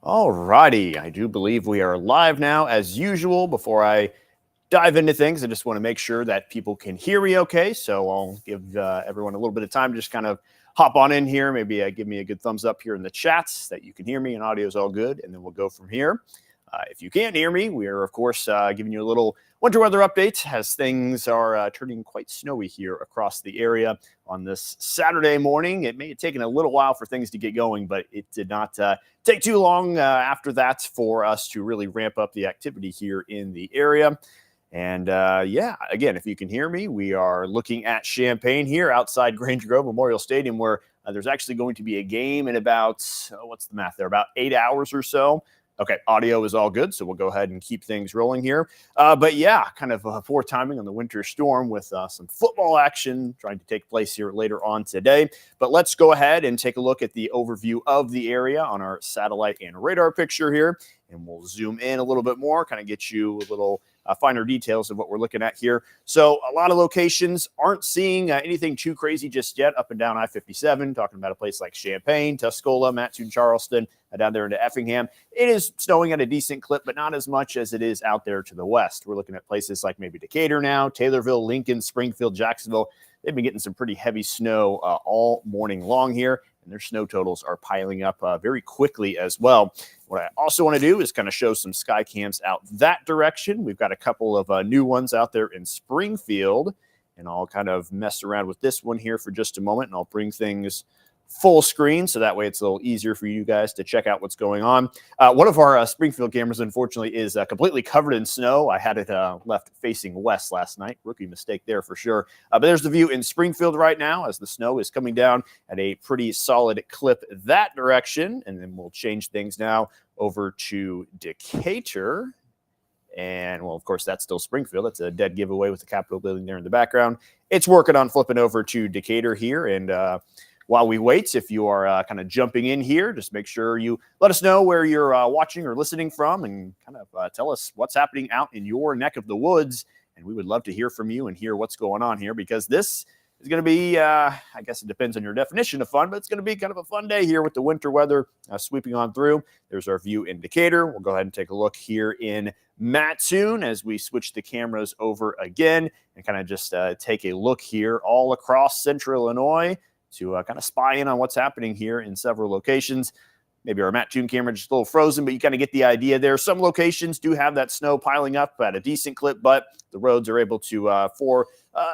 All righty, I do believe we are live now as usual. Before I dive into things, I just want to make sure that people can hear me okay. So I'll give everyone a little bit of time to just kind of hop on in here. Maybe give me a good thumbs up here in the chats that you can hear me and audio is all good. And then we'll go from here. If you can't hear me, we are, of course, giving you a little winter weather update as things are turning quite snowy here across the area on this Saturday morning. It may have taken a little while for things to get going, but it did not take too long after that for us to really ramp up the activity here in the area. And again, if you can hear me, we are looking at Champaign here outside Grange Grove Memorial Stadium, where there's actually going to be a game in about, what's the math there, about 8 hours or so. Okay, audio is all good, so we'll go ahead and keep things rolling here. But yeah, kind of poor timing on the winter storm with some football action trying to take place here later on today. But let's go ahead and take a look at the overview of the area on our satellite and radar picture here. And we'll zoom in a little bit more, kind of get you a little finer details of what we're looking at here. So a lot of locations aren't seeing anything too crazy just yet up and down I-57, talking about a place like Champaign, Tuscola, Mattoon, Charleston, down there into Effingham. It is snowing at a decent clip, but not as much as it is out there to the west. We're looking at places like maybe Decatur now, Taylorville, Lincoln, Springfield, Jacksonville. They've been getting some pretty heavy snow all morning long here, and their snow totals are piling up very quickly as well. What I also want to do is kind of show some sky cams out that direction. We've got a couple of new ones out there in Springfield, and I'll kind of mess around with this one here for just a moment, and I'll bring things full screen, so that way it's a little easier for you guys to check out what's going on. One of our Springfield cameras, unfortunately, is completely covered in snow. I had it left facing west last night. Rookie mistake there for sure. But there's the view in Springfield right now as the snow is coming down at a pretty solid clip that direction. And then we'll change things now over to Decatur. And, well, of course, that's still Springfield. That's a dead giveaway with the Capitol building there in the background. It's working on flipping over to Decatur here. And while we wait, if you are kind of jumping in here, just make sure you let us know where you're watching or listening from and kind of tell us what's happening out in your neck of the woods. And we would love to hear from you and hear what's going on here, because this is going to be, I guess it depends on your definition of fun, but it's going to be kind of a fun day here with the winter weather sweeping on through. There's our view in Decatur. We'll go ahead and take a look here in Mattoon as we switch the cameras over again and kind of just take a look here all across central Illinois to kind of spy in on what's happening here in several locations. Maybe our Mattoon camera just a little frozen, but you kind of get the idea there. Some locations do have that snow piling up at a decent clip, but the roads are able to, for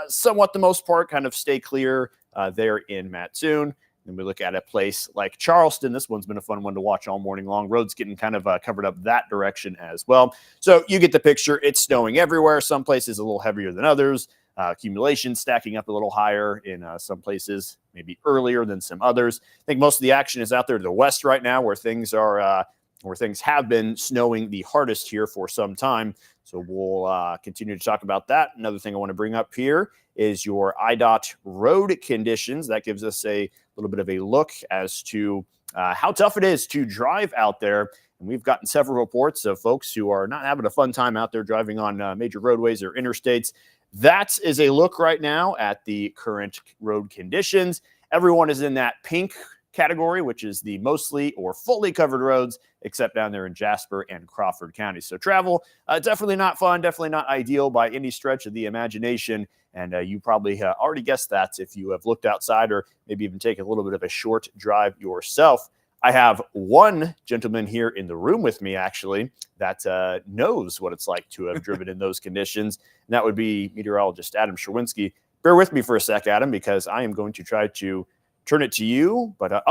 somewhat the most part, kind of stay clear there in Mattoon. Then we look at a place like Charleston. This one's been a fun one to watch all morning long. Roads getting kind of covered up that direction as well. So you get the picture. It's snowing everywhere. Some places a little heavier than others. Accumulation stacking up a little higher in some places, maybe earlier than some others. I think most of the action is out there to the west right now, where things are where things have been snowing the hardest here for some time. So we'll continue to talk about that. Another thing I want to bring up here is your IDOT road conditions. That gives us a little bit of a look as to how tough it is to drive out there. And we've gotten several reports of folks who are not having a fun time out there driving on major roadways or interstates. That is a look right now at the current road conditions. Everyone is in that pink category, which is the mostly or fully covered roads, except down there in Jasper and Crawford County. So travel, definitely not fun, definitely not ideal by any stretch of the imagination. And you probably already guessed that if you have looked outside or maybe even taken a little bit of a short drive yourself. I have one gentleman here in the room with me, actually, that knows what it's like to have driven in those conditions, and that would be meteorologist Adam Sherwinski. Bear with me for a sec, Adam, because I am going to try to turn it to you. But,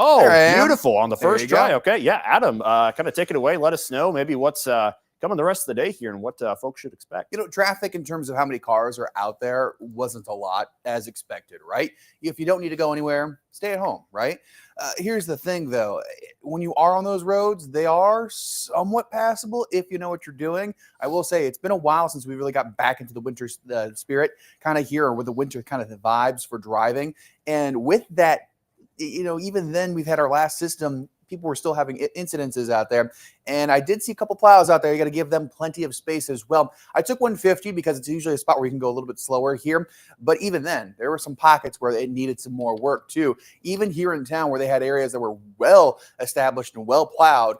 beautiful on the first try. Go. Okay, yeah, Adam, kind of take it away. Let us know maybe what's coming the rest of the day here and what folks should expect. You know, traffic in terms of how many cars are out there wasn't a lot as expected, right? If you don't need to go anywhere, stay at home, right? Here's the thing, though. When you are on those roads, they are somewhat passable if you know what you're doing. I will say it's been a while since we really got back into the winter spirit kind of here, or with the winter kind of the vibes for driving. And with that, you know, even then we've had our last system, people were still having incidences out there. And I did see a couple plows out there. You got to give them plenty of space as well. I took 150 because it's usually a spot where you can go a little bit slower here. But even then, there were some pockets where it needed some more work too. Even here in town where they had areas that were well established and well plowed,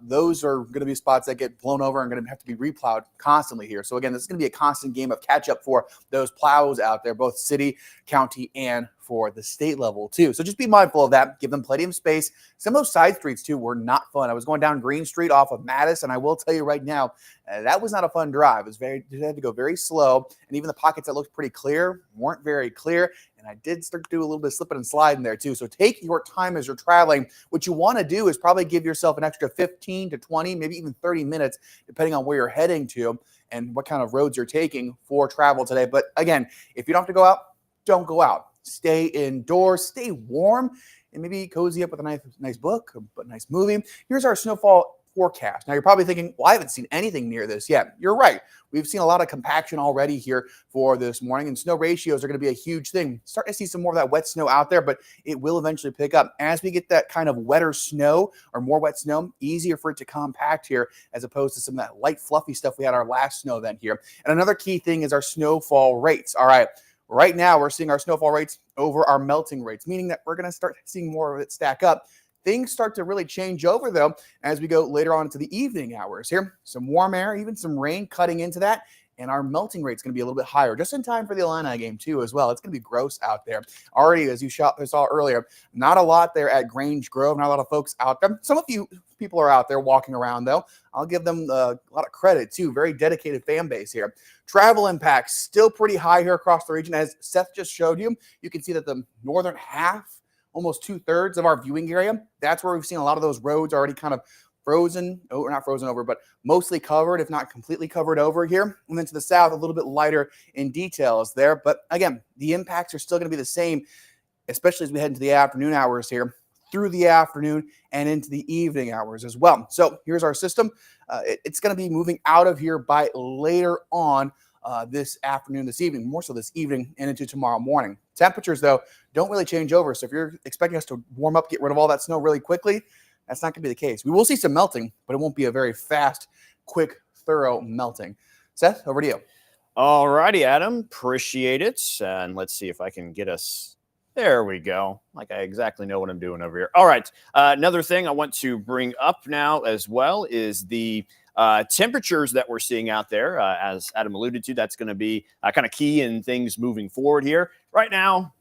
those are going to be spots that get blown over and going to have to be replowed constantly here. So again, this is going to be a constant game of catch up for those plows out there, both city, county, and for the state level too. So just be mindful of that. Give them plenty of space. Some of those side streets too were not fun. I was going down Green Street off of Madison. I will tell you right now, that was not a fun drive. You had to go very slow, and even the pockets that looked pretty clear weren't very clear. And I did start to do a little bit of slipping and sliding there too. So take your time as you're traveling. What you want to do is probably give yourself an extra 15 to 20, maybe even 30 minutes, depending on where you're heading to and what kind of roads you're taking for travel today. But again, if you don't have to go out, don't go out. Stay indoors, stay warm, and maybe cozy up with a nice book, a nice movie. Here's our snowfall forecast. Now, you're probably thinking, well, I haven't seen anything near this yet. You're right. We've seen a lot of compaction already here for this morning, and snow ratios are going to be a huge thing. Starting to see some more of that wet snow out there, but it will eventually pick up. As we get that kind of wetter snow or more wet snow, easier for it to compact here as opposed to some of that light, fluffy stuff we had our last snow event here. And another key thing is our snowfall rates. All right. Right now, we're seeing our snowfall rates over our melting rates, meaning that we're going to start seeing more of it stack up. Things start to really change over, though, as we go later on into the evening hours here. Some warm air, even some rain cutting into that, and our melting rate's going to be a little bit higher, just in time for the Illini game, too, as well. It's going to be gross out there. Already, as you saw earlier, not a lot there at Grange Grove, not a lot of folks out there. Some of you people are out there walking around, though. I'll give them a lot of credit, too. Very dedicated fan base here. Travel impacts still pretty high here across the region. As Seth just showed you, you can see that the northern half, almost 2/3 of our viewing area, that's where we've seen a lot of those roads already kind of frozen, or not frozen over, but mostly covered, if not completely covered over here. And then to the south, a little bit lighter in details there. But again, the impacts are still going to be the same, especially as we head into the afternoon hours here, through the afternoon and into the evening hours as well. So here's our system. It's going to be moving out of here by later on this afternoon, this evening, more so this evening and into tomorrow morning. Temperatures, though, don't really change over. So if you're expecting us to warm up, get rid of all that snow really quickly, that's not going to be the case. We will see some melting, but it won't be a very fast, quick, thorough melting. Seth, over to you. All righty, Adam. Appreciate it. And let's see if I can get us. There we go. Like I exactly know what I'm doing over here. All right. Another thing I want to bring up now as well is the temperatures that we're seeing out there. As Adam alluded to, that's going to be kind of key in things moving forward here. Right now,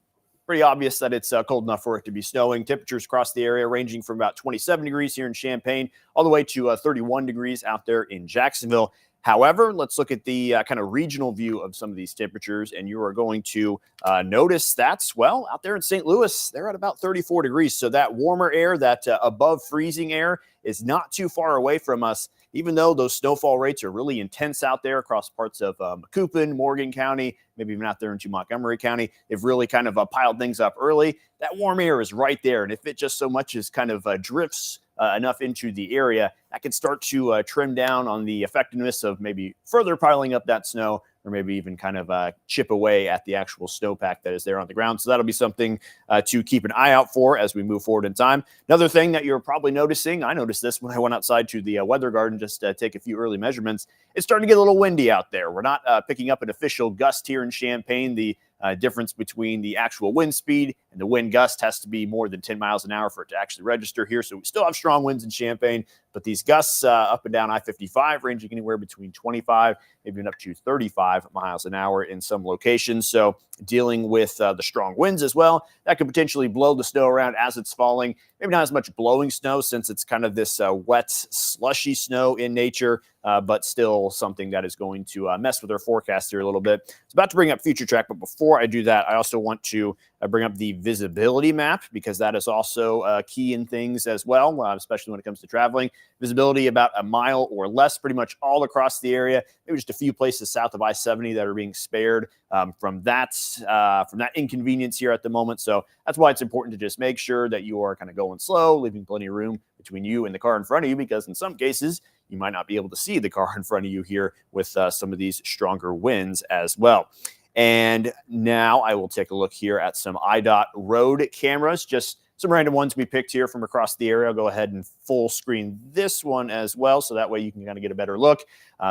pretty obvious that it's cold enough for it to be snowing. Temperatures across the area ranging from about 27 degrees here in Champaign all the way to 31 degrees out there in Jacksonville. However, let's look at the kind of regional view of some of these temperatures, and you are going to notice that's, well, out there in St. Louis, they're at about 34 degrees. So that warmer air, that above freezing air is not too far away from us, even though those snowfall rates are really intense out there across parts of Macoupin, Morgan County, maybe even out there into Montgomery County. They've really kind of piled things up early. That warm air is right there, and if it just so much as kind of drifts enough into the area, that can start to trim down on the effectiveness of maybe further piling up that snow, or maybe even kind of chip away at the actual snowpack that is there on the ground. So that'll be something to keep an eye out for as we move forward in time. Another thing that you're probably noticing, I noticed this when I went outside to the weather garden just to take a few early measurements, it's starting to get a little windy out there. We're not picking up an official gust here in Champaign. The difference between the actual wind speed and the wind gust has to be more than 10 miles an hour for it to actually register here. So we still have strong winds in Champaign, but these gusts up and down I-55 ranging anywhere between 25, maybe even up to 35 miles an hour in some locations. So dealing with the strong winds as well, that could potentially blow the snow around as it's falling. Maybe not as much blowing snow since it's kind of this wet, slushy snow in nature, but still something that is going to mess with our forecast here a little bit. It's about to bring up Future Track, but before I do that, I also want to bring up the visibility map, because that is also key in things as well, especially when it comes to traveling. Visibility about a mile or less pretty much all across the area. Maybe just a few places south of I-70 that are being spared from that inconvenience here at the moment. So that's why it's important to just make sure that you are kind of going slow, leaving plenty of room between you and the car in front of you, because in some cases, you might not be able to see the car in front of you here with some of these stronger winds as well. And now I will take a look here at some IDOT road cameras, just some random ones we picked here from across the area. I'll go ahead and full screen this one as well, so that way you can kind of get a better look.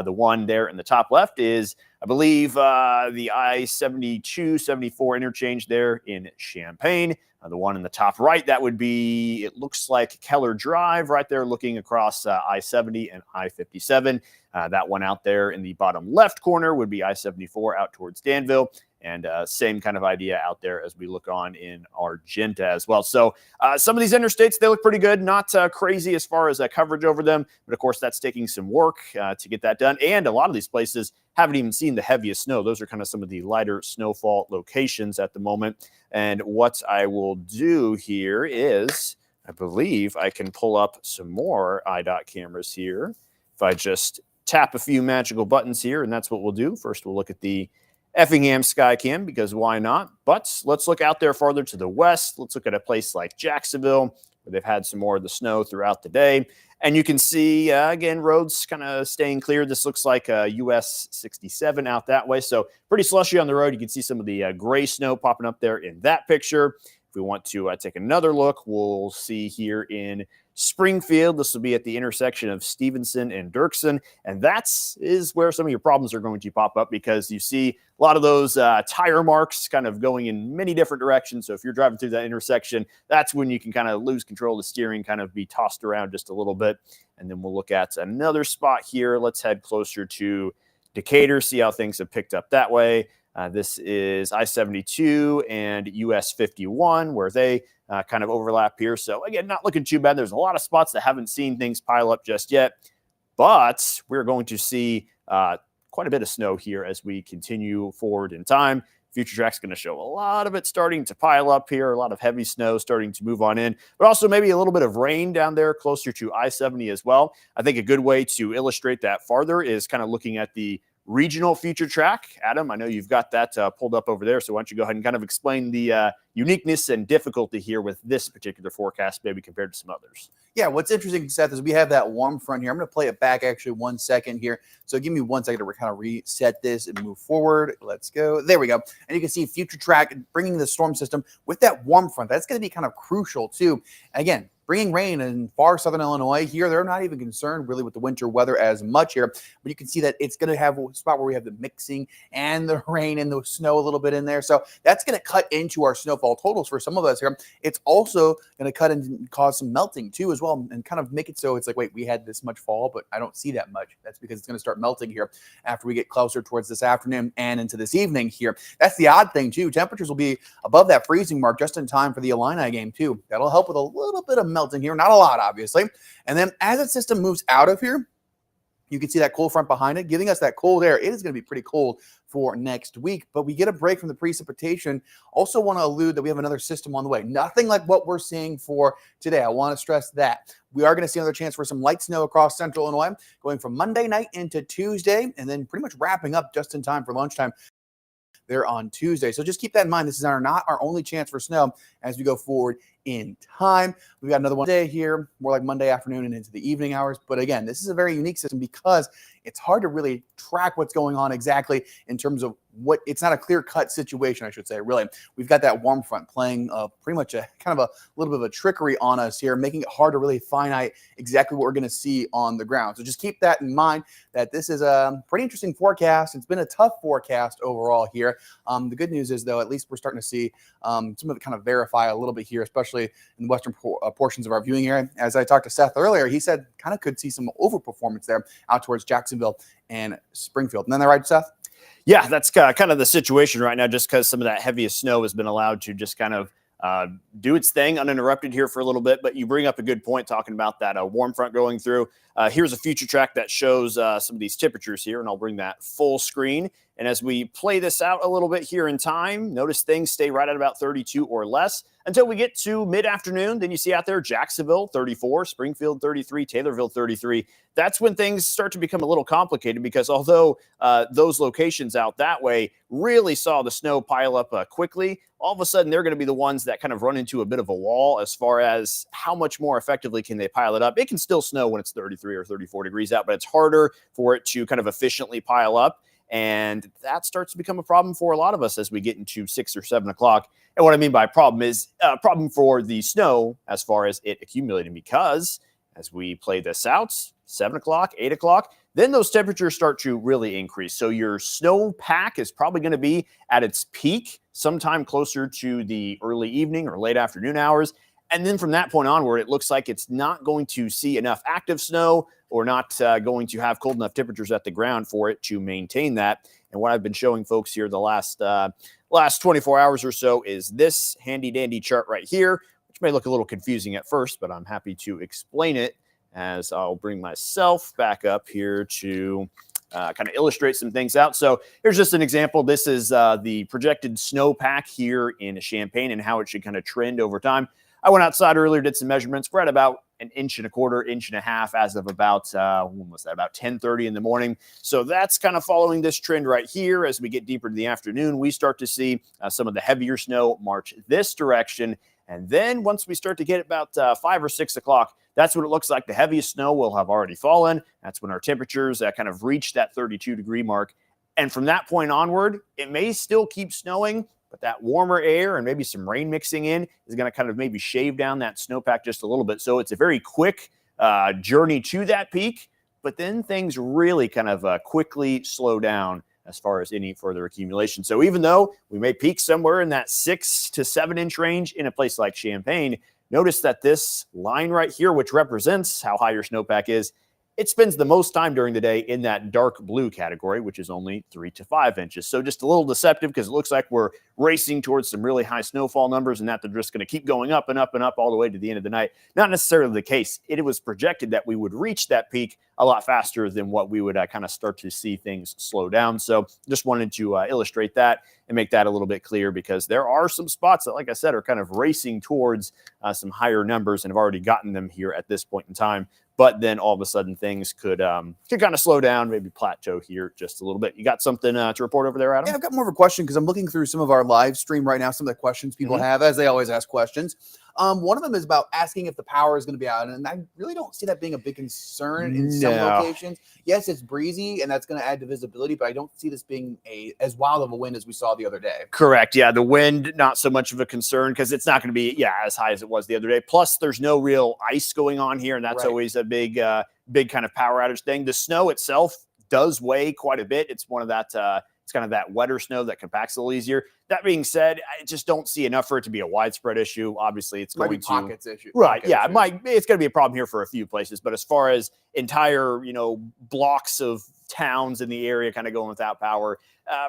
The one there in the top left is, I believe, the I-72, 74 interchange there in Champaign. The one in the top right, that would be, it looks like Keller Drive right there looking across I-70 and I-57. That one out there in the bottom left corner would be I-74 out towards Danville. And same kind of idea out there as we look on in Argenta as well. So some of these interstates, they look pretty good. Not crazy as far as coverage over them. But, of course, that's taking some work to get that done. And a lot of these places haven't even seen the heaviest snow. Those are kind of some of the lighter snowfall locations at the moment. And what I will do here is, I believe I can pull up some more IDOT cameras here. If I just tap a few magical buttons here, and that's what we'll do. First, we'll look at the Effingham Skycam, because why not? But let's look out there farther to the west. Let's look at a place like Jacksonville, where they've had some more of the snow throughout the day. And you can see, again, roads kind of staying clear. This looks like US 67 out that way. So pretty slushy on the road. You can see some of the gray snow popping up there in that picture. If we want to take another look, we'll see here in Springfield. This will be at the intersection of Stevenson and Dirksen. And that is where some of your problems are going to pop up, because you see a lot of those tire marks kind of going in many different directions. So if you're driving through that intersection, that's when you can kind of lose control of the steering, kind of be tossed around just a little bit. And then we'll look at another spot here. Let's head closer to Decatur, see how things have picked up that way. This is I-72 and US 51, where they kind of overlap here. So, again, not looking too bad. There's a lot of spots that haven't seen things pile up just yet. But we're going to see quite a bit of snow here as we continue forward in time. Future Track's going to show a lot of it starting to pile up here, a lot of heavy snow starting to move on in, but also maybe a little bit of rain down there closer to I-70 as well. I think a good way to illustrate that farther is kind of looking at the regional future track. Adam, I know you've got that pulled up over there, so why don't you go ahead and kind of explain the uniqueness and difficulty here with this particular forecast, maybe compared to some others. Yeah, what's interesting, Seth, is we have that warm front here. I'm going to play it back actually 1 second here. So give me 1 second to kind of reset this and move forward. Let's go. There we go. And you can see future track bringing the storm system with that warm front. That's going to be kind of crucial too. Again, bringing rain in far southern Illinois here. They're not even concerned really with the winter weather as much here, but you can see that it's going to have a spot where we have the mixing and the rain and the snow a little bit in there. So that's going to cut into our snowfall totals for some of us here. It's also going to cut and cause some melting too as well, and kind of make it so it's like, wait, we had this much fall, but I don't see that much. That's because it's going to start melting here after we get closer towards this afternoon and into this evening here. That's the odd thing too. Temperatures will be above that freezing mark just in time for the Illini game too. That'll help with a little bit of melting here, not a lot obviously. And then as the system moves out of here, you can see that cold front behind it, giving us that cold air. It is going to be pretty cold for next week, but we get a break from the precipitation. Also want to allude that we have another system on the way. Nothing like what we're seeing for today. I want to stress that. We are going to see another chance for some light snow across central Illinois, going from Monday night into Tuesday, and then pretty much wrapping up just in time for lunchtime there on Tuesday. So just keep that in mind. This is not our only chance for snow as we go forward in time. We've got another one day here, more like Monday afternoon and into the evening hours. But again, this is a very unique system because it's hard to really track what's going on exactly in terms of what, it's not a clear-cut situation, I should say, really. We've got that warm front playing pretty much a kind of a little bit of a trickery on us here, making it hard to really finite exactly what we're going to see on the ground. So just keep that in mind, that this is a pretty interesting forecast. It's been a tough forecast overall here. The good news is, though, at least we're starting to see some of it kind of verify a little bit here, especially in the western portions of our viewing area. As I talked to Seth earlier, he said kind of could see some overperformance there out towards Jacksonville and Springfield. And then they're right, Seth? Yeah, that's kind of the situation right now, just because some of that heaviest snow has been allowed to just kind of do its thing uninterrupted here for a little bit. But you bring up a good point talking about that warm front going through. Here's a future track that shows some of these temperatures here, and I'll bring that full screen. And as we play this out a little bit here in time, notice things stay right at about 32 or less until we get to mid-afternoon. Then you see out there Jacksonville 34, Springfield 33, Taylorville 33. That's when things start to become a little complicated, because although those locations out that way really saw the snow pile up quickly, all of a sudden they're going to be the ones that kind of run into a bit of a wall as far as how much more effectively can they pile it up. It can still snow when it's 33 or 34 degrees out, but it's harder for it to kind of efficiently pile up. And that starts to become a problem for a lot of us as we get into 6 or 7 o'clock. And what I mean by problem is a problem for the snow as far as it accumulating, because as we play this out, 7 o'clock, 8 o'clock, then those temperatures start to really increase. So your snow pack is probably going to be at its peak sometime closer to the early evening or late afternoon hours. And then from that point onward, it looks like it's not going to see enough active snow or not going to have cold enough temperatures at the ground for it to maintain that. And what I've been showing folks here the last 24 hours or so is this handy dandy chart right here, which may look a little confusing at first, but I'm happy to explain it as I'll bring myself back up here to kind of illustrate some things out. So here's just an example. This is the projected snowpack here in Champaign and how it should kind of trend over time. I went outside earlier, did some measurements. We're at about 1.25 inches, 1.5 inches as of about, when was that, about 10:30 in the morning. So that's kind of following this trend right here. As we get deeper to the afternoon, we start to see some of the heavier snow march this direction. And then once we start to get about 5 or 6 o'clock, that's when it looks like the heaviest snow will have already fallen. That's when our temperatures kind of reach that 32-degree mark. And from that point onward, it may still keep snowing, but that warmer air and maybe some rain mixing in is going to kind of maybe shave down that snowpack just a little bit. So it's a very quick journey to that peak, but then things really kind of quickly slow down as far as any further accumulation. So even though we may peak somewhere in that 6 to 7 inch range in a place like Champaign, notice that this line right here, which represents how high your snowpack is, it spends the most time during the day in that dark blue category, which is only 3 to 5 inches. So just a little deceptive because it looks like we're racing towards some really high snowfall numbers and that they're just going to keep going up and up and up all the way to the end of the night. Not necessarily the case. It was projected that we would reach that peak a lot faster than what we would kind of start to see things slow down. So just wanted to illustrate that and make that a little bit clear, because there are some spots that, like I said, are kind of racing towards some higher numbers and have already gotten them here at this point in time. But then all of a sudden things could kind of slow down, maybe plateau here just a little bit. You got something to report over there, Adam? Yeah, I've got more of a question because I'm looking through some of our live stream right now, some of the questions people have, as they always ask questions. One of them is about asking if the power is going to be out, and I really don't see that being a big concern in some locations. Yes, it's breezy, and that's going to add to visibility, but I don't see this being as wild of a wind as we saw the other day. Correct. Yeah, the wind, not so much of a concern because it's not going to be, as high as it was the other day. Plus, there's no real ice going on here, and that's always a big kind of power outage thing. The snow itself does weigh quite a bit. It's one of that it's kind of that wetter snow that compacts a little easier. That being said, I just don't see enough for it to be a widespread issue. Obviously, it's going to pockets issue. Right. Yeah, it's going to be a problem here for a few places, but as far as entire, blocks of towns in the area kind of going without power,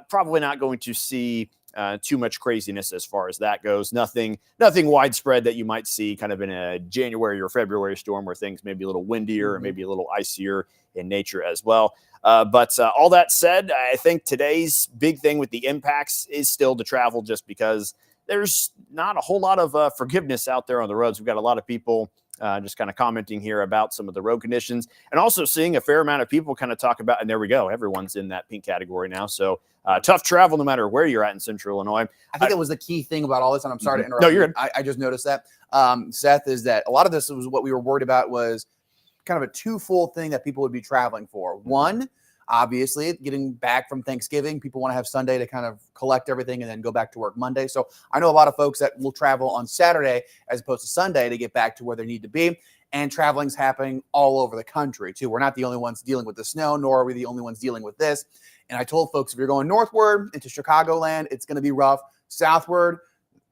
probably not going to see too much craziness as far as that goes. Nothing widespread that you might see kind of in a January or February storm where things may be a little windier or maybe a little icier in nature as well. But all that said, I think today's big thing with the impacts is still to travel, just because there's not a whole lot of forgiveness out there on the roads. We've got a lot of people just kind of commenting here about some of the road conditions, and also seeing a fair amount of people kind of talk about, and there we go, everyone's in that pink category now. So tough travel no matter where you're at in central Illinois. I think that was the key thing about all this, and I'm sorry to interrupt. No, you're good. I just noticed that, Seth, is that a lot of this was what we were worried about was kind of a twofold thing that people would be traveling for. One, obviously, getting back from Thanksgiving, people want to have Sunday to kind of collect everything and then go back to work Monday. So I know a lot of folks that will travel on Saturday as opposed to Sunday to get back to where they need to be. And traveling's happening all over the country, too. We're not the only ones dealing with the snow, nor are we the only ones dealing with this. And I told folks, if you're going northward into Chicagoland, it's going to be rough. Southward,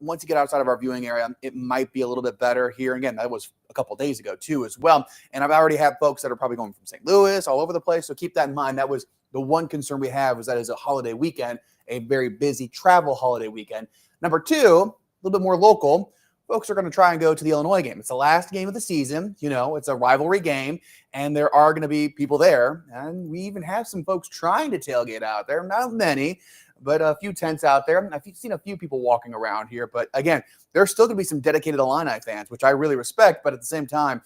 once you get outside of our viewing area, it might be a little bit better here. Again, that was a couple of days ago too, as well. And I've already had folks that are probably going from St. Louis, all over the place. So keep that in mind. That was the one concern we have, was that is a holiday weekend, a very busy travel holiday weekend. Number two, a little bit more local. Folks are going to try and go to the Illinois game. It's the last game of the season. It's a rivalry game, and there are going to be people there. And we even have some folks trying to tailgate out there. Not many, but a few tents out there. I've seen a few people walking around here. But again, there's still going to be some dedicated Illini fans, which I really respect. But at the same time,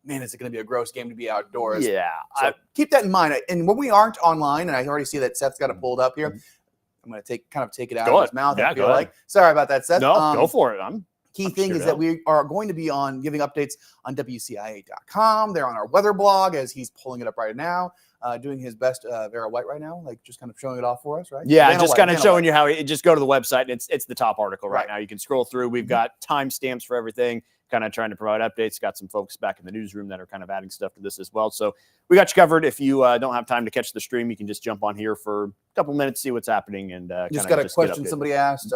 man, is it going to be a gross game to be outdoors. Yeah. So keep that in mind. And when we aren't online, and I already see that Seth's got it pulled up here, I'm going to take it out of his mouth. Yeah, I feel like. Sorry about that, Seth. No, go for it. Key I'm thing sure is to that help. we are going to be giving updates on WCIA.com. They're on our weather blog as he's pulling it up right now, doing his best Vera White right now, like just kind of showing it off for us, right? Yeah, Vanna just White, kind of Vanna showing White. you how just go to the website and it's the top article right Right. now. You can scroll through. We've got timestamps for everything, kind of trying to provide updates. Got some folks back in the newsroom that are kind of adding stuff to this as well. So we got you covered. If you don't have time to catch the stream, you can just jump on here for a couple minutes, see what's happening, and Just kind got of a question somebody asked.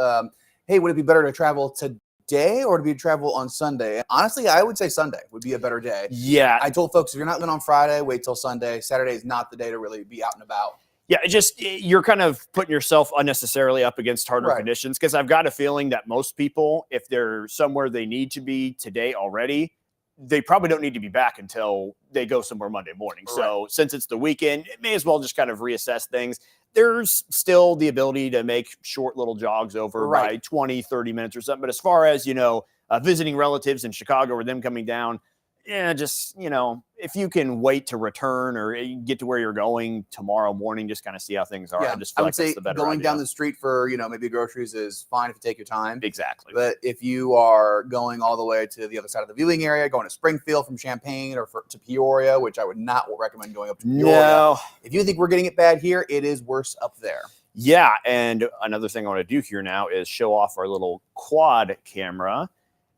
Hey, would it be better to travel today or to be travel on Sunday? Honestly, I would say Sunday would be a better day. Yeah, I told folks if you're not going on Friday, wait till Sunday. Saturday is not the day to really be out and about. yeah, you're kind of putting yourself unnecessarily up against harder Right. conditions, because I've got a feeling that most people, if they're somewhere they need to be today already, they probably don't need to be back until they go somewhere Monday morning. Right. So since it's the weekend, it may as well just kind of reassess things. There's still the ability to make short little jogs over Right. by 20, 30 minutes or something. But as far as, visiting relatives in Chicago or them coming down, yeah, just, if you can wait to return or get to where you're going tomorrow morning, just kind of see how things are. Yeah, I just feel I would like say that's the better going idea. down the street for, maybe groceries is fine if you take your time. Exactly. But if you are going all the way to the other side of the viewing area, going to Springfield from Champaign or to Peoria, which I would not recommend going up to Peoria. No. If you think we're getting it bad here, it is worse up there. Yeah, and another thing I want to do here now is show off our little quad camera.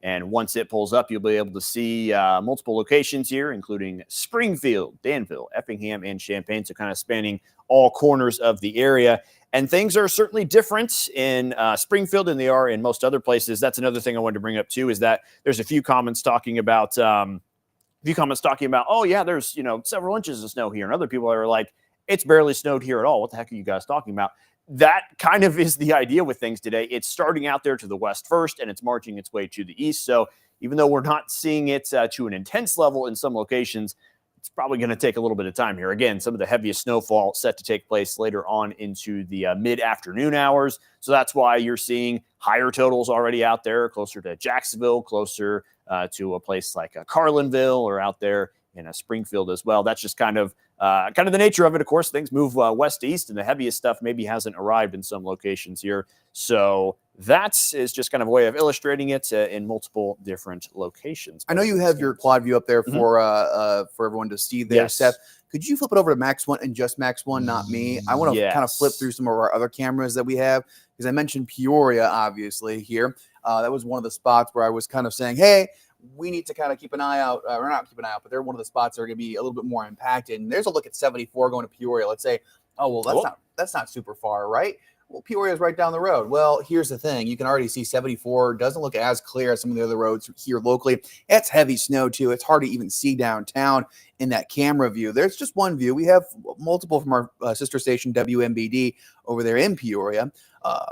And once it pulls up, you'll be able to see multiple locations here, including Springfield, Danville, Effingham, and Champaign. So kind of spanning all corners of the area. And things are certainly different in Springfield than they are in most other places. That's another thing I wanted to bring up, too, is that there's a few comments talking about, oh, yeah, there's, several inches of snow here. And other people are like, it's barely snowed here at all. What the heck are you guys talking about? That kind of is the idea with things today. It's starting out there to the west first, and it's marching its way to the east. So even though we're not seeing it to an intense level in some locations, it's probably going to take a little bit of time here. Again, some of the heaviest snowfall set to take place later on into the mid-afternoon hours. So that's why you're seeing higher totals already out there, closer to Jacksonville, closer to a place like Carlinville, or out there in Springfield as well. That's just kind of the nature of it. Of course, things move west to east, and the heaviest stuff maybe hasn't arrived in some locations here. So that is just kind of a way of illustrating it in multiple different locations. I know you have your quad view up there Mhm. for everyone to see there, Yes. Seth. Could you flip it over to Max 1 and just Max 1, not me? I want to kind of flip Yes. through some of our other cameras that we have, because I mentioned Peoria, obviously, here. That was one of the spots where I was kind of saying, hey, we need to kind of keep an eye out, or not keep an eye out, but they're one of the spots that are going to be a little bit more impacted. And there's a look at 74 going to Peoria. Let's say, oh, well, that's not super far, right? Well, Peoria is right down the road. Well, here's the thing. You can already see 74 doesn't look as clear as some of the other roads here locally. It's heavy snow, too. It's hard to even see downtown in that camera view. There's just one view. We have multiple from our sister station, WMBD, over there in Peoria,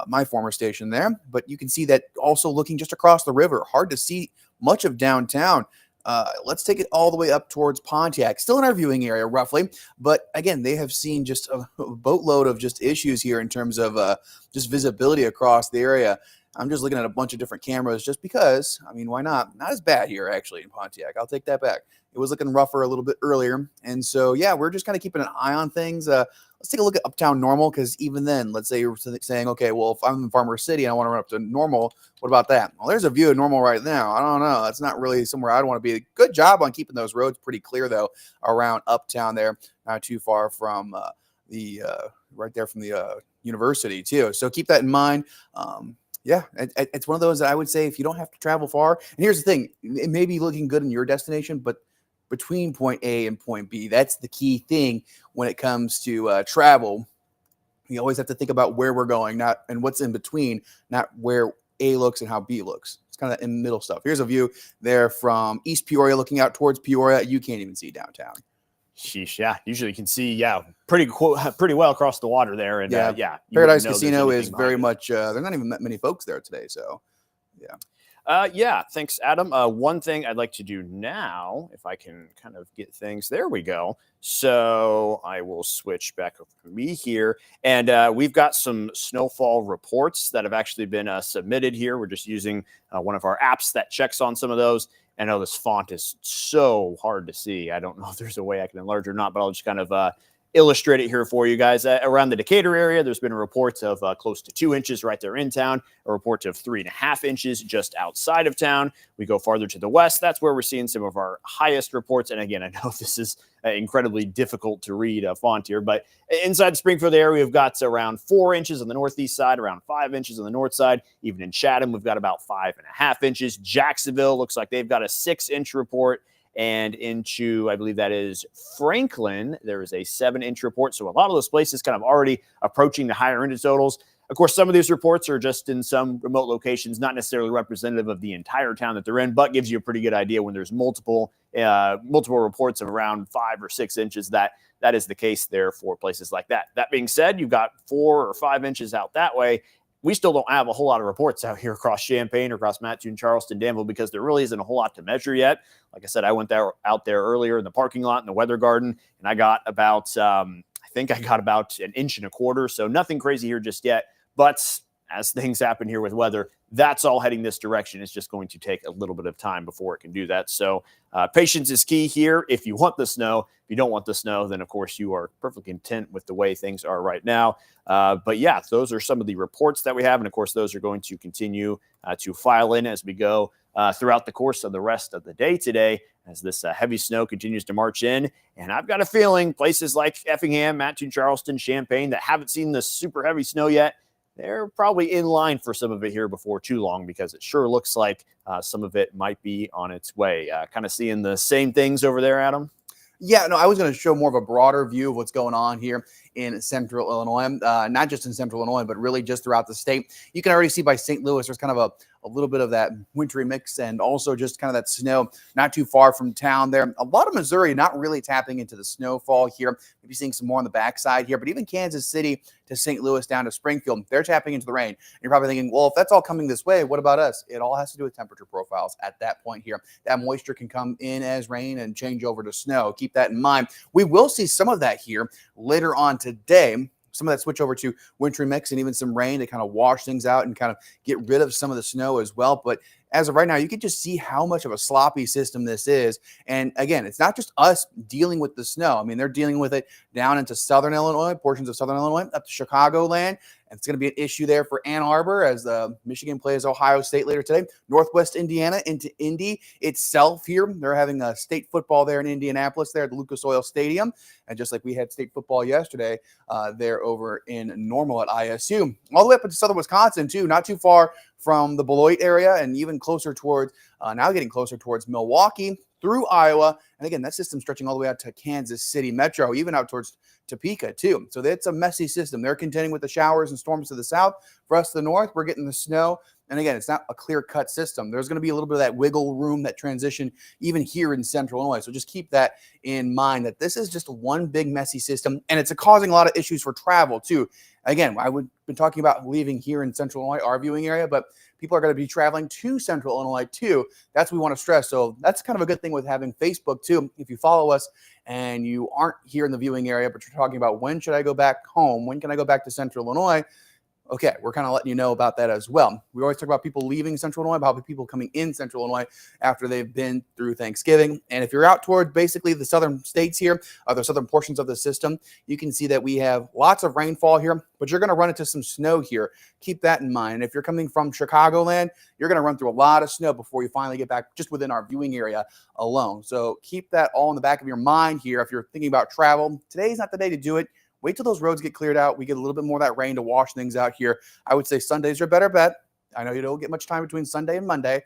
my former station there. But you can see that also looking just across the river. Hard to see much of downtown. Let's take it all the way up towards Pontiac, still in our viewing area roughly. But again, they have seen just a boatload of just issues here in terms of just visibility across the area. I'm just looking at a bunch of different cameras just because, I mean, why not? Not as bad here actually in Pontiac. I'll take that back. It was looking rougher a little bit earlier. And so, yeah, we're just kind of keeping an eye on things. Let's take a look at Uptown Normal, because even then, let's say you're saying, okay, well, if I'm in Farmer City and I want to run up to Normal, what about that? Well, there's a view of Normal right now. I don't know. That's not really somewhere I'd want to be. Good job on keeping those roads pretty clear, though, around Uptown there. Not too far from right there from the university, too. So keep that in mind. Yeah, it's one of those that I would say if you don't have to travel far. And here's the thing. It may be looking good in your destination, but between point A and point B, that's the key thing when it comes to travel. You always have to think about where we're going, not and what's in between, not where A looks and how B looks. It's kind of in the middle stuff. Here's a view there from East Peoria looking out towards Peoria. You can't even see downtown. Sheesh, yeah. Usually you can see, pretty well across the water there. And Yeah. you Paradise wouldn't know Casino there's is anything very behind it. much, there's not even that many folks there today. So, yeah. Thanks, Adam. One thing I'd like to do now, if I can kind of get things, there we go. So I will switch back over to me here. And we've got some snowfall reports that have actually been submitted here. We're just using one of our apps that checks on some of those. I know this font is so hard to see. I don't know if there's a way I can enlarge or not, but I'll just kind of illustrate it here for you guys. Around the Decatur area, there's been reports of close to 2 inches right there in town, a report of 3.5 inches just outside of town. We go farther to the west, that's where we're seeing some of our highest reports. And again, I know this is incredibly difficult to read font here, but inside the Springfield area, we've got around 4 inches on the northeast side, around 5 inches on the north side. Even in Chatham, we've got about 5.5 inches. Jacksonville looks like they've got a 6-inch report. And into, I believe that is Franklin, there is a 7-inch report. So a lot of those places kind of already approaching the higher end of totals. Of course, some of these reports are just in some remote locations, not necessarily representative of the entire town that they're in, but gives you a pretty good idea when there's multiple reports of around 5 or 6 inches. That is the case there for places like that. That being said, you've got 4 or 5 inches out that way. We still don't have a whole lot of reports out here across Champaign or across Mattoon, Charleston, Danville, because there really isn't a whole lot to measure yet. Like I said, I went out there earlier in the parking lot in the weather garden, and I got about, I think I got about 1.25 inches. So nothing crazy here just yet. But as things happen here with weather, that's all heading this direction. It's just going to take a little bit of time before it can do that. So patience is key here. If you want the snow, if you don't want the snow, then of course you are perfectly content with the way things are right now. But yeah, those are some of the reports that we have. And of course, those are going to continue to file in as we go throughout the course of the rest of the day today, as this heavy snow continues to march in. And I've got a feeling places like Effingham, Mattoon, Charleston, Champaign that haven't seen the super heavy snow yet, they're probably in line for some of it here before too long, because it sure looks like some of it might be on its way. Kind of seeing the same things over there, Adam? Yeah, no, I was going to show more of a broader view of what's going on here in central Illinois, not just in central Illinois, but really just throughout the state. You can already see by St. Louis, there's kind of a little bit of that wintry mix, and also just kind of that snow not too far from town there. A lot of Missouri not really tapping into the snowfall here. Maybe seeing some more on the backside here, but even Kansas City to St. Louis down to Springfield, they're tapping into the rain. And you're probably thinking, well, if that's all coming this way, what about us? It all has to do with temperature profiles at that point here. That moisture can come in as rain and change over to snow. Keep that in mind. We will see some of that here later on today. Some of that switch over to wintry mix and even some rain to kind of wash things out and kind of get rid of some of the snow as well. But as of right now, you can just see how much of a sloppy system this is. And again, it's not just us dealing with the snow. I mean, they're dealing with it down into southern Illinois, portions of southern Illinois, up to Chicagoland. And it's going to be an issue there for Ann Arbor as Michigan plays Ohio State later today. Northwest Indiana into Indy itself here. They're having a state football there in Indianapolis there at the Lucas Oil Stadium. And just like we had state football yesterday, they're over in Normal at ISU. All the way up into southern Wisconsin, too, not too far from the Beloit area, and even closer towards, now getting closer towards Milwaukee through Iowa. And again, that system stretching all the way out to Kansas City Metro, even out towards Topeka too. So it's a messy system. They're contending with the showers and storms to the south. For us to the north, we're getting the snow. And again, it's not a clear-cut system. There's going to be a little bit of that wiggle room, that transition, even here in central Illinois. So just keep that in mind, that this is just one big messy system, and it's causing a lot of issues for travel too. Again, I would been talking about leaving here in central Illinois, our viewing area, but people are going to be traveling to central Illinois too. That's what we want to stress. So that's kind of a good thing with having Facebook too. If you follow us and you aren't here in the viewing area, but you're talking about when should I go back home? When can I go back to central Illinois? Okay, we're kind of letting you know about that as well. We always talk about people leaving central Illinois, about people coming in central Illinois after they've been through Thanksgiving. And if you're out toward basically the southern states here, the southern portions of the system, you can see that we have lots of rainfall here, but you're going to run into some snow here. Keep that in mind. And if you're coming from Chicagoland, you're going to run through a lot of snow before you finally get back just within our viewing area alone. So keep that all in the back of your mind here. If you're thinking about travel, today's not the day to do it. Wait till those roads get cleared out. We get a little bit more of that rain to wash things out here. I would say Sundays are a better bet. I know you don't get much time between Sunday and Monday,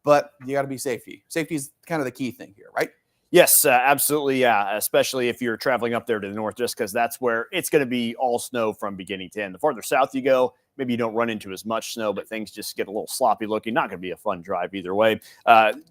but you got to be safety. Safety is kind of the key thing here, right? Yes, absolutely. Yeah, especially if you're traveling up there to the north, just because that's where it's going to be all snow from beginning to end. The farther south you go, maybe you don't run into as much snow, but things just get a little sloppy looking. Not going to be a fun drive either way.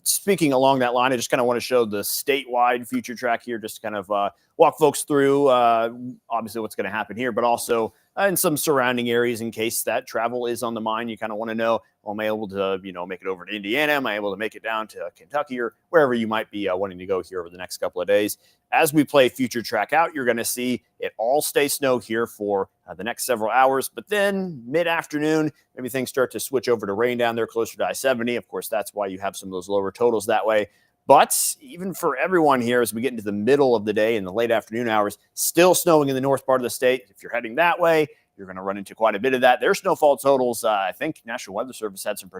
Speaking along that line, I just kind of want to show the statewide future track here, just to kind of walk folks through obviously what's going to happen here, but also in some surrounding areas in case that travel is on the mind. You kind of want to know, well, am I able to, make it over to Indiana? Am I able to make it down to Kentucky or wherever you might be wanting to go here over the next couple of days? As we play future track out, you're going to see it all stay snow here for the next several hours. But then mid-afternoon, maybe things start to switch over to rain down there closer to I-70. Of course, that's why you have some of those lower totals that way. But even for everyone here, as we get into the middle of the day in the late afternoon hours, still snowing in the north part of the state. If you're heading that way, you're going to run into quite a bit of that. Their snowfall totals, I think National Weather Service had some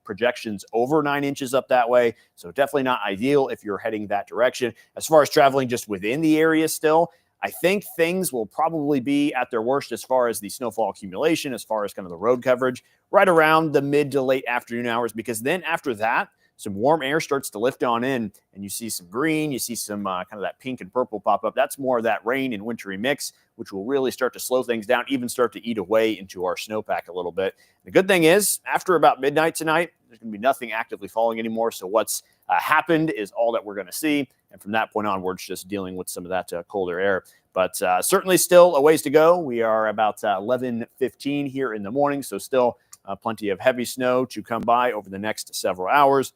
projections over 9 inches up that way. So definitely not ideal if you're heading that direction. As far as traveling just within the area still, I think things will probably be at their worst as far as the snowfall accumulation, as far as kind of the road coverage, right around the mid to late afternoon hours, because then after that, some warm air starts to lift on in, and you see some green, you see some kind of that pink and purple pop up. That's more of that rain and wintry mix, which will really start to slow things down, even start to eat away into our snowpack a little bit. The good thing is, after about midnight tonight, there's going to be nothing actively falling anymore. So what's happened is all that we're going to see. And from that point onwards, just dealing with some of that colder air. But certainly still a ways to go. We are about 11:15 here in the morning, so still plenty of heavy snow to come by over the next several hours.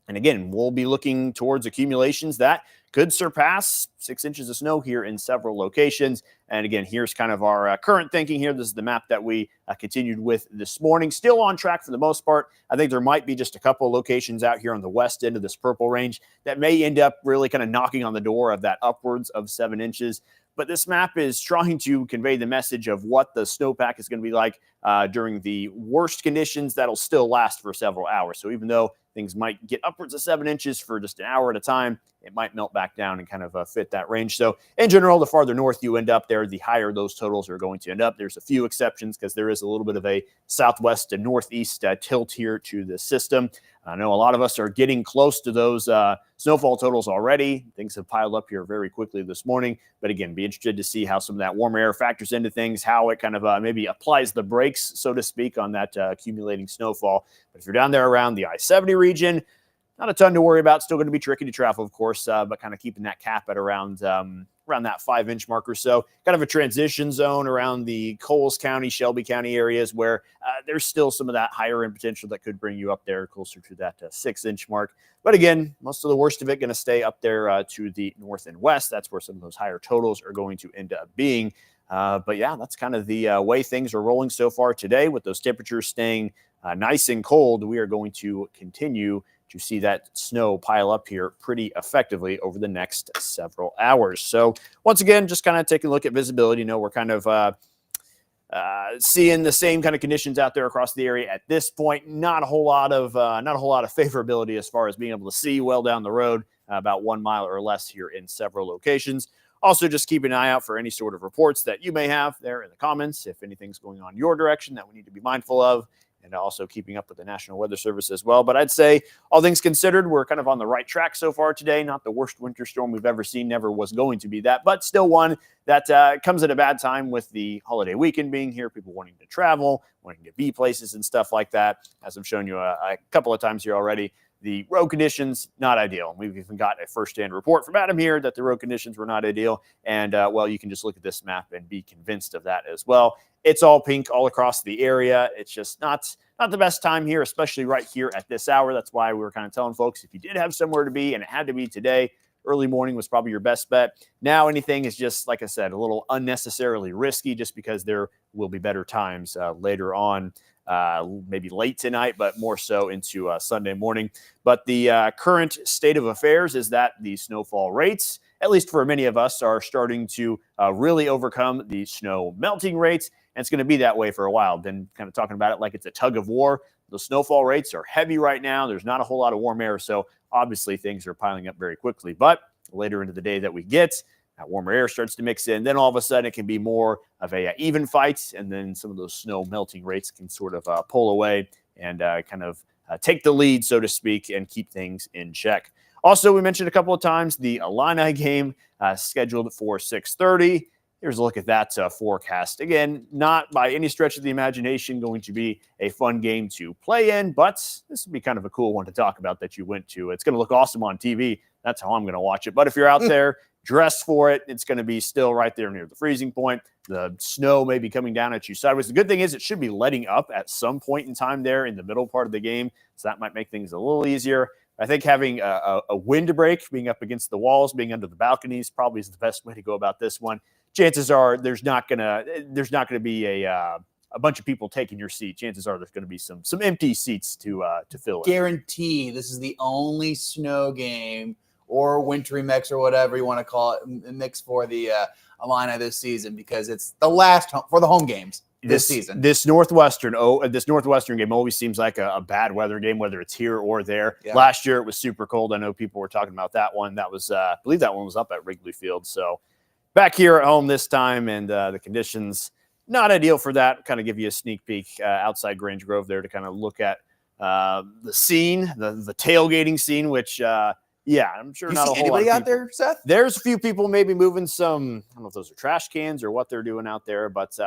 And again, we'll be looking towards accumulations that could surpass 6 inches of snow here in several locations. And again, here's kind of our current thinking here. This is the map that we continued with this morning. Still on track for the most part. I think there might be just a couple of locations out here on the west end of this purple range that may end up really kind of knocking on the door of that upwards of 7 inches. But this map is trying to convey the message of what the snowpack is going to be like during the worst conditions that'll still last for several hours. So even though things might get upwards of 7 inches for just an hour at a time, it might melt back down and kind of fit that range. So in general, the farther north you end up there, the higher those totals are going to end up. There's a few exceptions because there is a little bit of a southwest to northeast tilt here to the system. I know a lot of us are getting close to those snowfall totals already. Things have piled up here very quickly this morning. But again, be interested to see how some of that warmer air factors into things, how it kind of maybe applies the brakes, so to speak, on that accumulating snowfall. But if you're down there around the I-70 region, not a ton to worry about. Still going to be tricky to travel, of course, but kind of keeping that cap at around that 5-inch mark or so. Kind of a transition zone around the Coles County, Shelby County areas where there's still some of that higher end potential that could bring you up there closer to that 6-inch mark. But again, most of the worst of it going to stay up there to the north and west. That's where some of those higher totals are going to end up being. But yeah, that's kind of the way things are rolling so far today with those temperatures staying nice and cold. We are going to continue to see that snow pile up here pretty effectively over the next several hours. So once again, just kind of taking a look at visibility. You know, we're kind of seeing the same kind of conditions out there across the area at this point. Not a whole lot of favorability as far as being able to see well down the road, about 1 mile or less here in several locations. Also, just keep an eye out for any sort of reports that you may have there in the comments if anything's going on your direction that we need to be mindful of, and also keeping up with the National Weather Service as well. But I'd say, all things considered, we're kind of on the right track so far today. Not the worst winter storm we've ever seen, never was going to be that, but still one that comes at a bad time with the holiday weekend being here, people wanting to travel, wanting to be places and stuff like that. As I've shown you a couple of times here already, the road conditions, not ideal. We've even got a first-hand report from Adam here that the road conditions were not ideal. And, well, you can just look at this map and be convinced of that as well. It's all pink all across the area. It's just not the best time here, especially right here at this hour. That's why we were kind of telling folks, if you did have somewhere to be and it had to be today, early morning was probably your best bet. Now anything is just, like I said, a little unnecessarily risky just because there will be better times later on, maybe late tonight, but more so into Sunday morning. But the current state of affairs is that the snowfall rates, at least for many of us, are starting to really overcome the snow melting rates. And it's going to be that way for a while. Been kind of talking about it like it's a tug of war. The snowfall rates are heavy right now. There's not a whole lot of warm air. So obviously things are piling up very quickly. But later into the day that we get, that warmer air starts to mix in. Then all of a sudden it can be more of a even fight. And then some of those snow melting rates can sort of pull away and kind of take the lead, so to speak, and keep things in check. Also, we mentioned a couple of times the Illini game scheduled for 6:30. Here's a look at that forecast. Again, not by any stretch of the imagination going to be a fun game to play in, but this would be kind of a cool one to talk about that you went to. It's going to look awesome on TV. That's how I'm going to watch it. But if you're out there, dress for it. It's going to be still right there near the freezing point. The snow may be coming down at you sideways. The good thing is it should be letting up at some point in time there in the middle part of the game, so that might make things a little easier. I think having a wind break, being up against the walls, being under the balconies, probably is the best way to go about this one. Chances are there's not gonna be a a bunch of people taking your seat, chances are there's going to be some empty seats to fill in. Guarantee this is the only snow game or wintry mix or whatever you want to call it, mix for the Illini this season, because it's the last for the home games this season. This Northwestern game always seems like a bad weather game, whether it's here or there. Yeah. Last year it was super cold. I know people were talking about that one. That was, I believe that one was up at Wrigley Field. So back here at home this time, and the conditions not ideal for that. Kind of give you a sneak peek outside Grange Grove there to kind of look at the scene, the tailgating scene, which I'm sure not a whole anybody lot of out there, Seth. There's a few people maybe moving some, I don't know if those are trash cans or what they're doing out there, but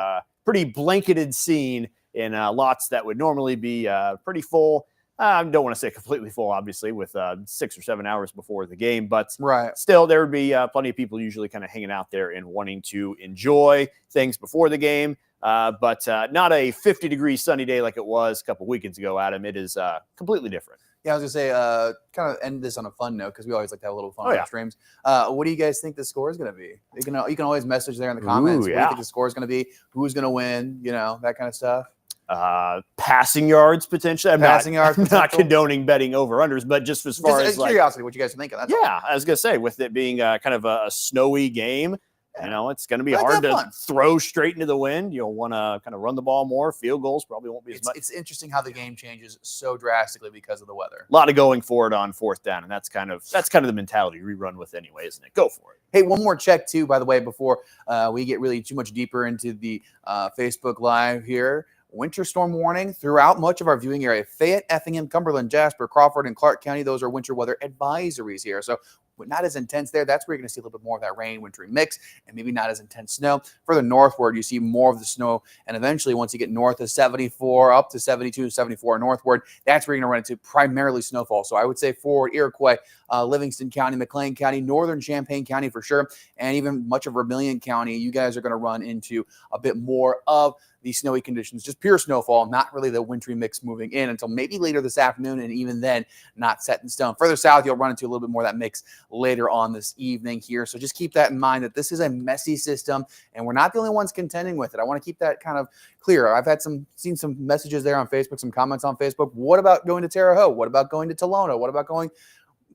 pretty blanketed scene in lots that would normally be pretty full. I don't want to say completely full, obviously, with 6 or 7 hours before the game, but still there would be plenty of people usually kind of hanging out there and wanting to enjoy things before the game. But not a 50-degree sunny day like it was a couple weekends ago, Adam. It is completely different. Yeah, I was going to say, kind of end this on a fun note, because we always like to have a little fun on our streams. What do you guys think the score is going to be? You can always message there in the comments. What do you think the score is going to be? Who's going to win? That kind of stuff. Passing yards, potentially. I'm not condoning betting over-unders, but just as far as curiosity, what you guys are thinking. That's all. I was going to say, with it being kind of a snowy game, it's going to be hard to throw straight into the wind. You'll want to kind of run the ball more. Field goals probably won't be as much. It's interesting how the game changes so drastically because of the weather. A lot of going for it on fourth down, and that's kind of the mentality we run with anyway, isn't it? Go for it. Hey, one more check too, by the way, before we get really too much deeper into the Facebook Live here. Winter storm warning throughout much of our viewing area. Fayette, Effingham, Cumberland, Jasper, Crawford, and Clark County. Those are winter weather advisories here. So not as intense there. That's where you're going to see a little bit more of that rain, wintry mix, and maybe not as intense snow. Further northward, you see more of the snow. And eventually, once you get north of 74, up to 72, 74 northward, that's where you're going to run into primarily snowfall. So I would say forward Iroquois, Livingston County, McLean County, northern Champaign County for sure, and even much of Vermilion County, you guys are going to run into a bit more of these snowy conditions, just pure snowfall, not really the wintry mix moving in until maybe later this afternoon, and even then, not set in stone. Further south, you'll run into a little bit more of that mix later on this evening here. So just keep that in mind, that this is a messy system, and we're not the only ones contending with it. I want to keep that kind of clear. I've had seen some messages there on Facebook, some comments on Facebook. What about going to Terre Haute? What about going to Tolona? What about going?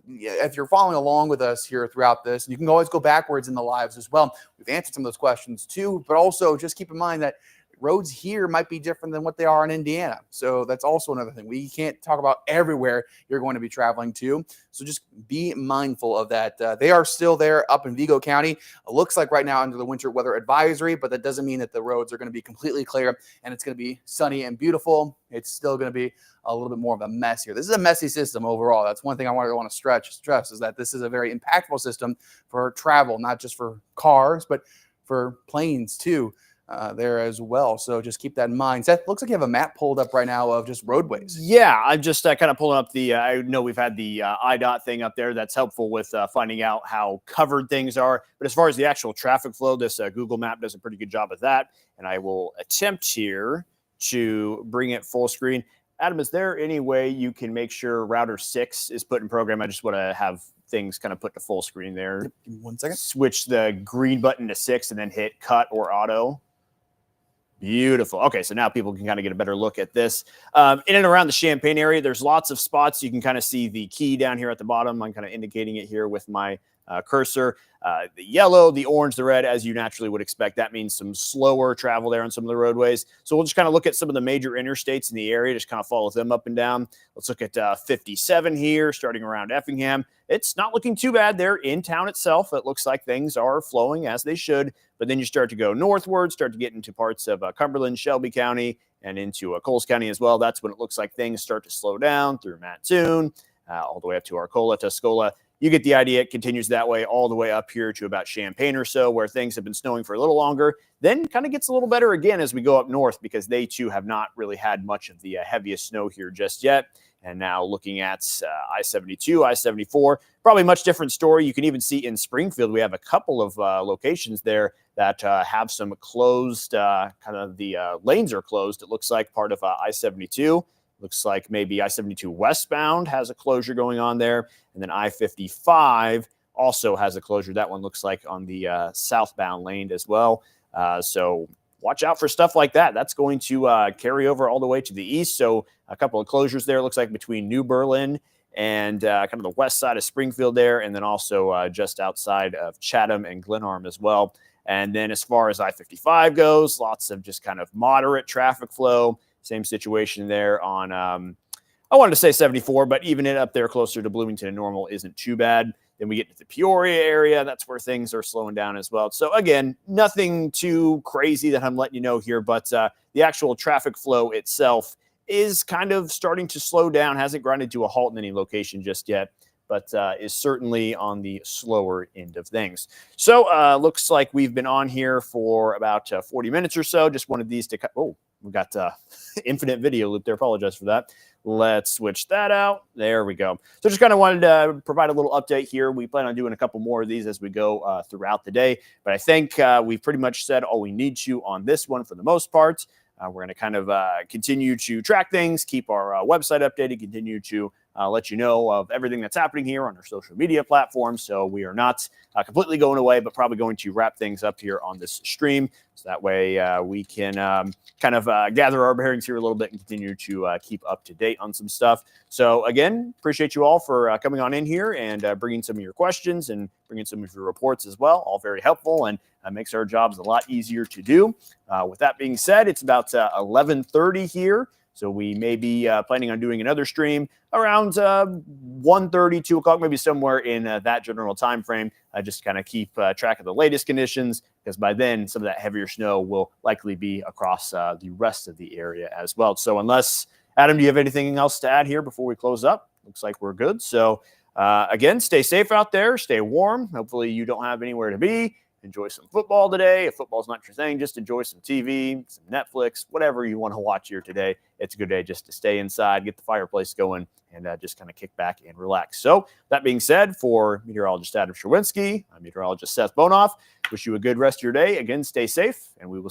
If you're following along with us here throughout this, you can always go backwards in the lives as well. We've answered some of those questions too, but also just keep in mind that roads here might be different than what they are in Indiana. So that's also another thing. We can't talk about everywhere you're going to be traveling to. So just be mindful of that. They are still there up in Vigo County. It looks like right now under the winter weather advisory, but that doesn't mean that the roads are going to be completely clear and it's going to be sunny and beautiful. It's still going to be a little bit more of a mess here. This is a messy system overall. That's one thing I want to stress is that this is a very impactful system for travel, not just for cars, but for planes too. There as well. So just keep that in mind. Seth, looks like you have a map pulled up right now of just roadways. Yeah, I'm just kind of pulling up the, I know we've had the IDOT thing up there. That's helpful with finding out how covered things are. But as far as the actual traffic flow, this Google map does a pretty good job of that. And I will attempt here to bring it full screen. Adam, is there any way you can make sure router 6 is put in program? I just want to have things kind of put to full screen there. Yep, give me 1 second. Switch the green button to 6 and then hit cut or auto. Beautiful. Okay, so now people can kind of get a better look at this. In and around the Champaign area, there's lots of spots. You can kind of see the key down here at the bottom. I'm kind of indicating it here with my cursor. The yellow, the orange, the red, as you naturally would expect. That means some slower travel there on some of the roadways. So we'll just kind of look at some of the major interstates in the area, just kind of follow them up and down. Let's look at 57 here, starting around Effingham. It's not looking too bad there in town itself. It looks like things are flowing as they should. But then you start to go northward, start to get into parts of Cumberland, Shelby County, and into Coles County as well. That's when it looks like things start to slow down through Mattoon, all the way up to Arcola, Tuscola. You get the idea. It continues that way all the way up here to about Champaign or so, where things have been snowing for a little longer. Then kind of gets a little better again as we go up north, because they too have not really had much of the heaviest snow here just yet. And now looking at I-72, I-74, probably much different story. You can even see in Springfield, we have a couple of locations there that have some closed, kind of the lanes are closed. It looks like part of I-72. Looks like maybe I-72 westbound has a closure going on there. And then I-55 also has a closure. That one looks like on the southbound lane as well. So watch out for stuff like that. That's going to carry over all the way to the east. So a couple of closures there, looks like between New Berlin and kind of the west side of Springfield there, and then also just outside of Chatham and Glenarm as well. And then as far as I-55 goes, lots of just kind of moderate traffic flow. Same situation there on, I wanted to say 74, but even it up there closer to Bloomington and Normal isn't too bad. Then we get to the Peoria area. That's where things are slowing down as well. So again, nothing too crazy that I'm letting you know here, but the actual traffic flow itself is kind of starting to slow down. Hasn't grinded to a halt in any location just yet, but is certainly on the slower end of things. So looks like we've been on here for about 40 minutes or so. Just wanted these to oh, we got infinite video loop there. Apologize for that. Let's switch that out. There we go. So just kind of wanted to provide a little update here. We plan on doing a couple more of these as we go throughout the day, but I think we've pretty much said all we need to on this one for the most part. We're going to kind of continue to track things, keep our website updated, continue to let you know of everything that's happening here on our social media platforms. So we are not completely going away, but probably going to wrap things up here on this stream. So that way we can kind of gather our bearings here a little bit and continue to keep up to date on some stuff. So again, appreciate you all for coming on in here and bringing some of your questions and bringing some of your reports as well. All very helpful and makes our jobs a lot easier to do. With that being said, it's about 11:30 here. So we may be planning on doing another stream around 1:30, 2 o'clock, maybe somewhere in that general time frame. Just kind of keep track of the latest conditions, because by then some of that heavier snow will likely be across the rest of the area as well. So unless, Adam, do you have anything else to add here before we close up? Looks like we're good. So again, stay safe out there, stay warm. Hopefully you don't have anywhere to be. Enjoy some football today. If football's not your thing, just enjoy some TV, some Netflix, whatever you want to watch here today. It's a good day just to stay inside, get the fireplace going, and just kind of kick back and relax. So that being said, for meteorologist Adam Sherwinski, I'm meteorologist Seth Bohnhoff. Wish you a good rest of your day. Again, stay safe, and we will